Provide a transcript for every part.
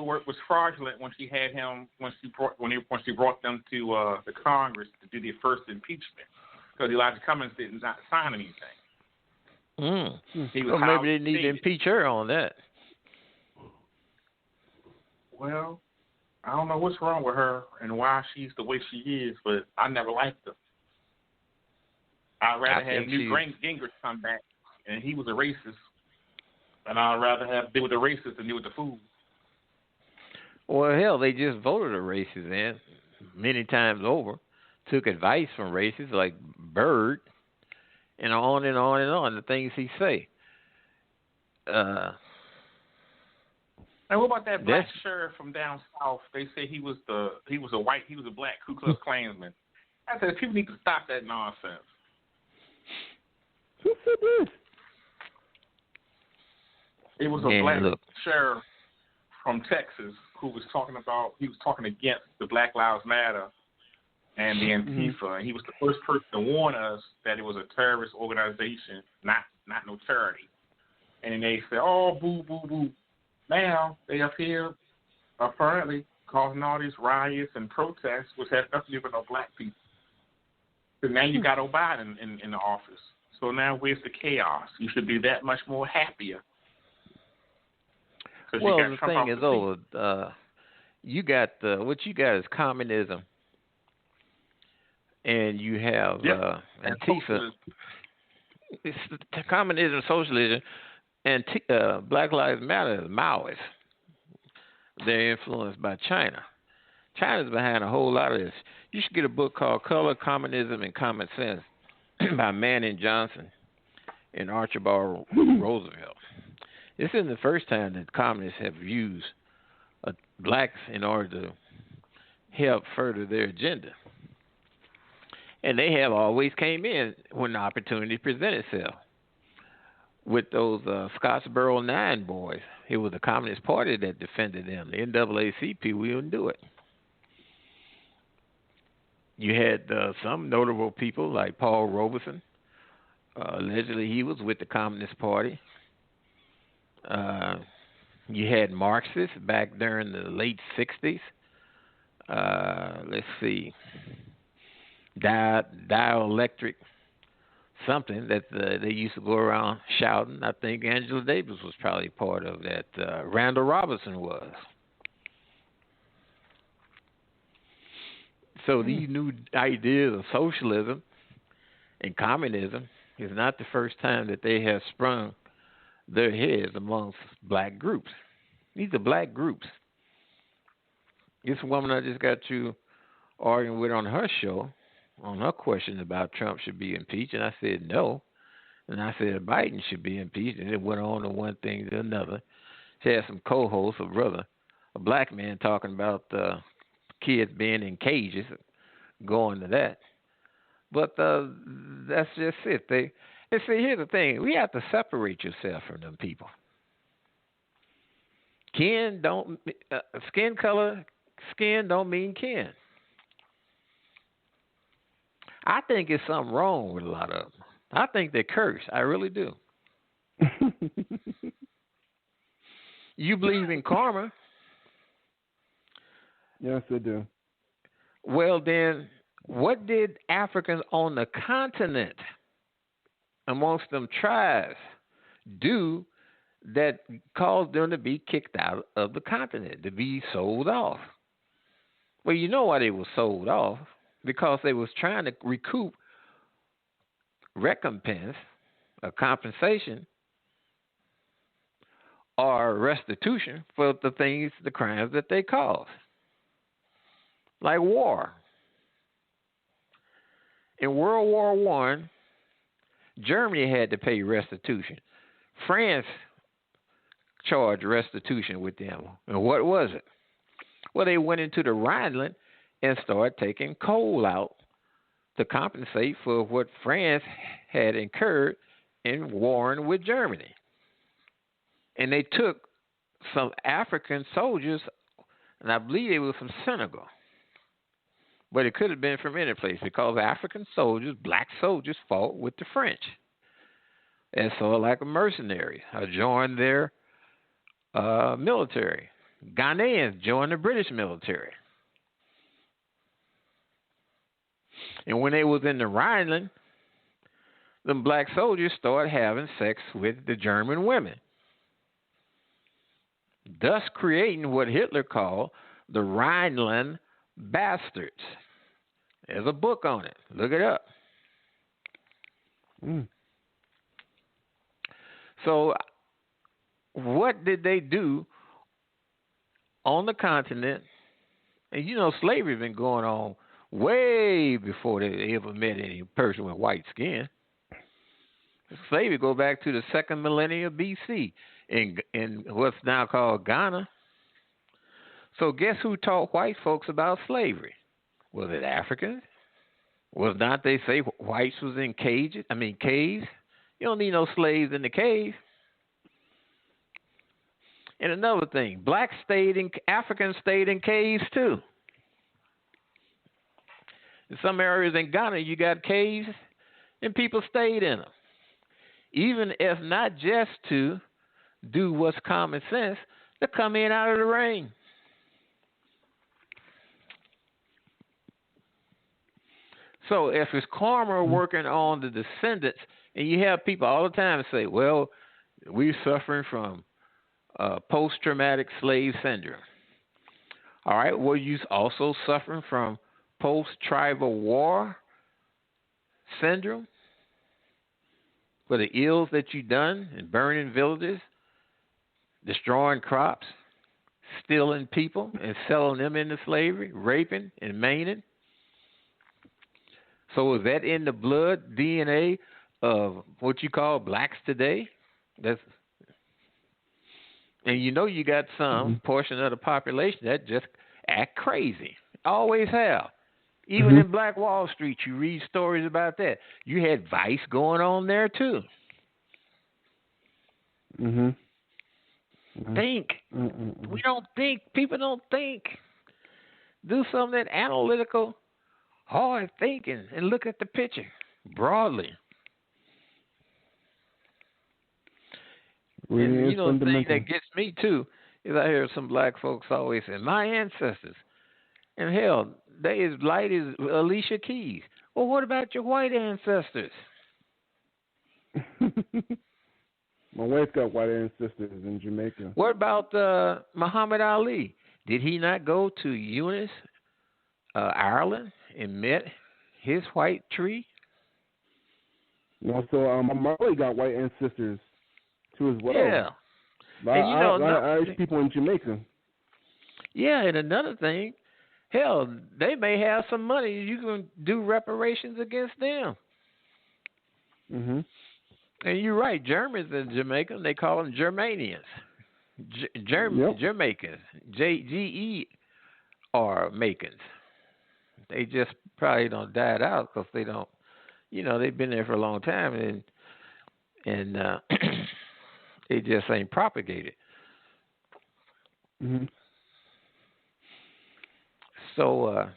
paperwork was fraudulent when she had him when she brought them to the Congress to do their first impeachment because Elijah Cummings did not sign anything. Well, maybe they need to impeach her on that. Well, I don't know what's wrong with her and why she's the way she is, but I never liked her. I'd rather have Newt Gingrich come back, and he was a racist, and I'd rather have deal with the racist than deal with the fool. Well, hell, they just voted a racist in many times over, took advice from racists like Byrd, and on and on and on, the things he say. And what about that black sheriff from down south? They say he was a black Ku Klux Klansman. I said people need to stop that nonsense. Who said this? It was a black sheriff from Texas who was talking against the Black Lives Matter and the Antifa. And he was the first person to warn us that it was a terrorist organization, not no charity. And then they said, "Oh, boo, boo, boo." Now they up here apparently causing all these riots and protests, which has nothing to do with no black people. So now you got Biden in the office. So now where's the chaos? You should be that much more happier. Well, the thing is, you got what you got is communism, and you have Antifa. It's communism, socialism, and Black Lives Matter is Maoist. They're influenced by China. China's behind a whole lot of this. You should get a book called Color, Communism, and Common Sense by Manning Johnson and Archibald Roosevelt. This isn't the first time that communists have used blacks in order to help further their agenda. And they have always came in when the opportunity presented itself. With those Scottsboro 9 boys, it was the Communist Party that defended them. The NAACP wouldn't do it. You had some notable people like Paul Robeson. Allegedly, he was with the Communist Party. You had Marxists back during the late 60s. Let's see. Dielectric something that they used to go around shouting. I think Angela Davis was probably part of that. Randall Robinson was. So these new ideas of socialism and communism is not the first time that they have sprung their heads amongst black groups. These are black groups. This woman I just got you arguing with on her show, on her question about Trump should be impeached, and I said no. And I said Biden should be impeached, and it went on to one thing to another. She had some co-hosts, a black man talking about kids being in cages, going to that. But that's just it. And see, here's the thing. We have to separate yourself from them people. Skin don't mean kin. I think it's something wrong with a lot of them. I think they're cursed. I really do. You believe in karma? Yes, I do. Well, then, what did Africans on the continent, amongst them tribes, do that caused them to be kicked out of the continent, to be sold off? Well, you know why they were sold off. Because they was trying to recoup recompense, or compensation, or restitution for the crimes that they caused. Like war. In World War I, Germany had to pay restitution. France charged restitution with them. And what was it? Well, they went into the Rhineland and started taking coal out to compensate for what France had incurred in warring with Germany. And they took some African soldiers, and I believe they were from Senegal. But it could have been from any place because African soldiers, black soldiers, fought with the French. And so like a mercenary, joined their military. Ghanaians joined the British military. And when they was in the Rhineland, them black soldiers started having sex with the German women, thus creating what Hitler called the Rhineland bastards. There's a book on it. Look it up. So what did they do on the continent? And slavery has been going on way before they ever met any person with white skin. Slavery go back to the second millennium BC in what's now called Ghana. So guess who taught white folks about slavery? Was it Africans? Was not they say whites was in caves? You don't need no slaves in the cave. And another thing, Africans stayed in caves too. In some areas in Ghana, you got caves, and people stayed in them. Even if not just to do what's common sense, to come in out of the rain. So if it's karma working on the descendants, and you have people all the time say, well, we're suffering from post-traumatic slave syndrome. All right, well, you're also suffering from post-tribal war syndrome for the ills that you've done in burning villages, destroying crops, stealing people and selling them into slavery, raping and maiming. So is that in the blood DNA of what you call blacks today? And you got some portion of the population that just act crazy. Always have. Even in Black Wall Street, you read stories about that. You had vice going on there too. Think. We don't think. People don't think. Do some of that analytical, hard thinking and look at the picture broadly. And the thing that gets me too is I hear some black folks always say, my ancestors. And hell, they as light as Alicia Keys. Well, what about your white ancestors? My wife got white ancestors in Jamaica. What about Muhammad Ali? Did he not go to Eunice, Ireland, and met his white tree? No, so Marley got white ancestors too as well. Yeah. And Irish people in Jamaica. Yeah, and another thing, hell, they may have some money. You can do reparations against them. And you're right. Germans in Jamaica, they call them Germanians. Jamaicans. G-E-R Macans. They just probably don't died out because they don't, they've been there for a long time and they just ain't propagated. So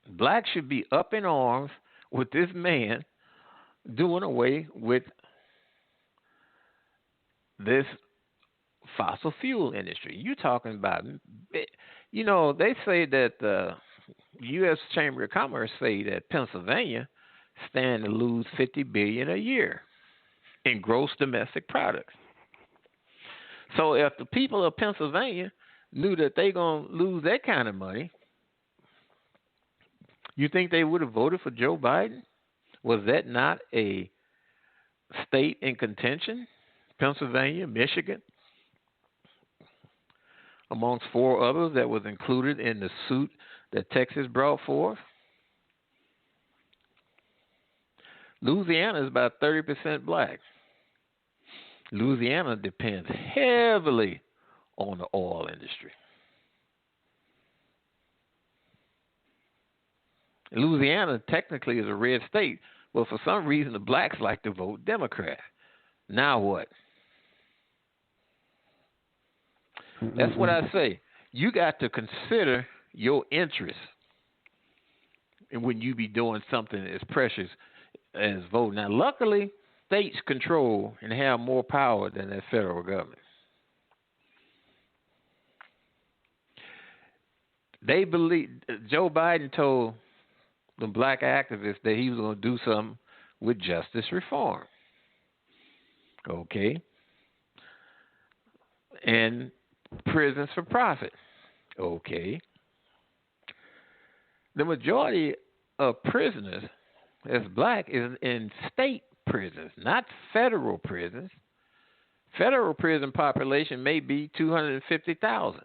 blacks should be up in arms with this man doing away with this fossil fuel industry. You're talking about, they say that the U.S. Chamber of Commerce say that Pennsylvania stand to lose $50 billion a year in gross domestic products. So if the people of Pennsylvania knew that they're going to lose that kind of money, you think they would have voted for Joe Biden? Was that not a state in contention? Pennsylvania, Michigan, amongst four others that was included in the suit that Texas brought forth. Louisiana is about 30% black. Louisiana depends heavily on the oil industry. Louisiana technically is a red state, but for some reason the blacks like to vote Democrat. Now what? That's what I say. You got to consider your interests and when you be doing something as precious as voting. Now, luckily, states control and have more power than the federal government. They believe Joe Biden told the black activists that he was going to do something with justice reform. Okay. And prisons for profit. Okay. The majority of prisoners as black is in state prisons, not federal prisons. Federal prison population may be 250,000.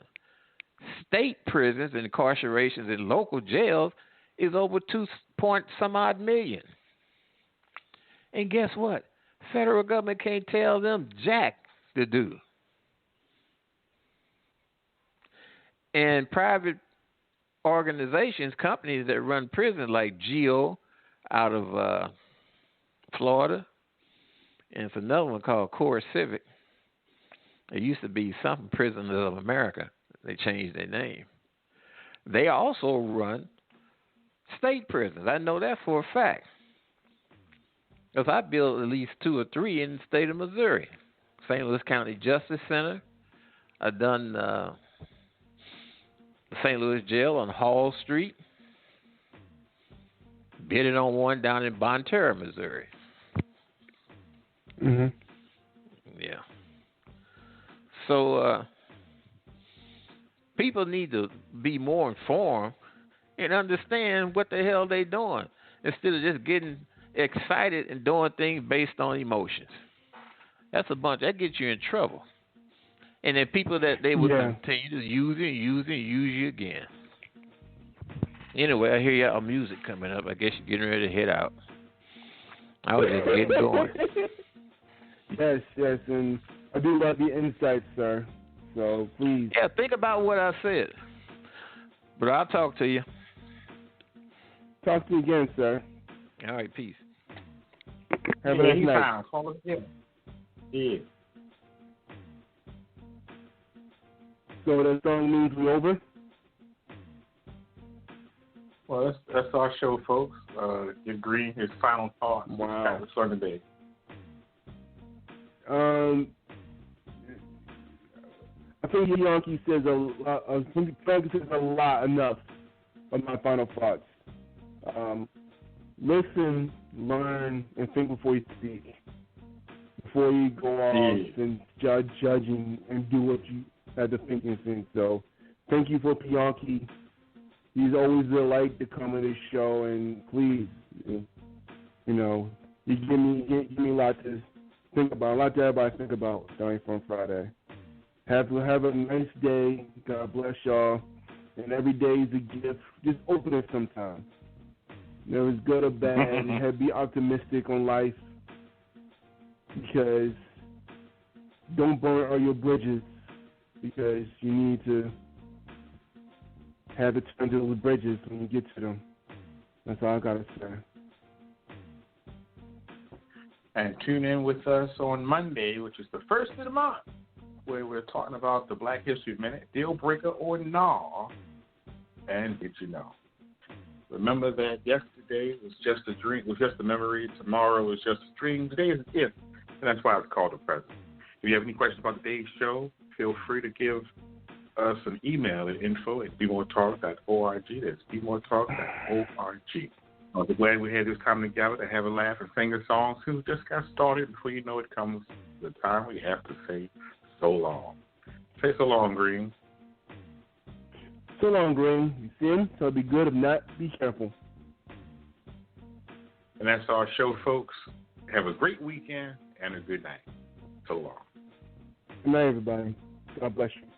State prisons and incarcerations in local jails is over 2-point-some-odd million. And guess what? Federal government can't tell them jack to do. And private organizations, companies that run prisons like GEO out of Florida, and it's another one called Core Civic. It used to be something Prisoners of America. They changed their name. They also run state prisons. I know that for a fact. Because I built at least 2 or 3 in the state of Missouri. St. Louis County Justice Center. I've done the St. Louis Jail on Hall Street. Bidded on one down in Bonterra, Missouri. Mhm. Yeah. So people need to be more informed and understand what the hell they doing instead of just getting excited and doing things based on emotions. That's a bunch. That gets you in trouble. And then people that they would continue to use you again. Anyway, I hear y'all music coming up. I guess you're getting ready to head out. I was just getting going. Yes, and I do love the insights, sir. So please. Yeah, think about what I said. But I'll talk to you. Talk to you again, sir. All right, peace. Have a nice night. Yeah. So that song means we're over? Well, that's our show, folks. Green, his final thoughts. Wow. Sunday. I think Yankee says a lot enough of my final thoughts. Listen, learn, and think before you speak. Before you go off and judging and do what you had to think and think. So, thank you for Pianki. He's always a delight to come to this show, and please, you give me a lot to think about, a lot to everybody think about starting from Friday. Have a nice day. God bless y'all. And every day is a gift. Just open it sometime. It's good or bad. And be optimistic on life, because don't burn all your bridges, because you need to have it turned to those bridges when you get to them. That's all I got to say. And tune in with us on Monday, which is the first of the month, where we're talking about the Black History Minute, deal breaker or no, and did you know? Remember that yesterday was just a dream, was just a memory. Tomorrow was just a dream. Today is if, and that's why it's called the present. If you have any questions about today's show, feel free to give us an email at info@bemoretalk.org. That's bemoretalk.org. I'm glad we had this time together to have a laugh and sing a song. Since we just got started, before you know it comes the time we have to say so long. Say so long, Green. So long, Green. You sin, so be good. If not, be careful. And that's our show, folks. Have a great weekend and a good night. So long. Good night, everybody. God bless you.